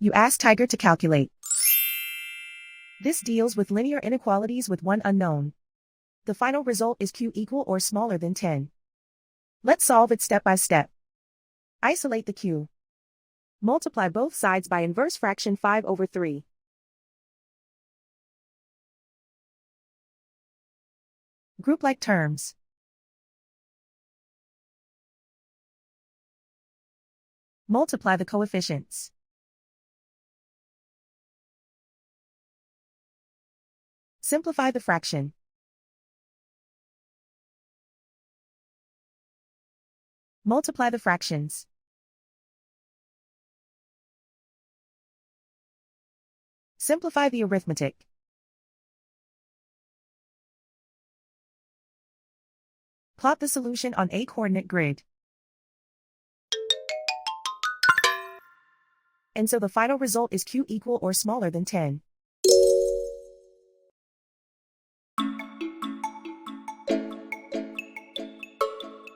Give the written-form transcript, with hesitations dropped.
You ask Tiger to calculate. This deals with linear inequalities with one unknown. The final result is q equal or smaller than 10. Let's solve it step by step. Isolate the q. Multiply both sides by inverse fraction 5/3. Group like terms. Multiply the coefficients. Simplify the fraction. Multiply the fractions. Simplify the arithmetic. Plot the solution on a coordinate grid. And so the final result is q equal or smaller than 10.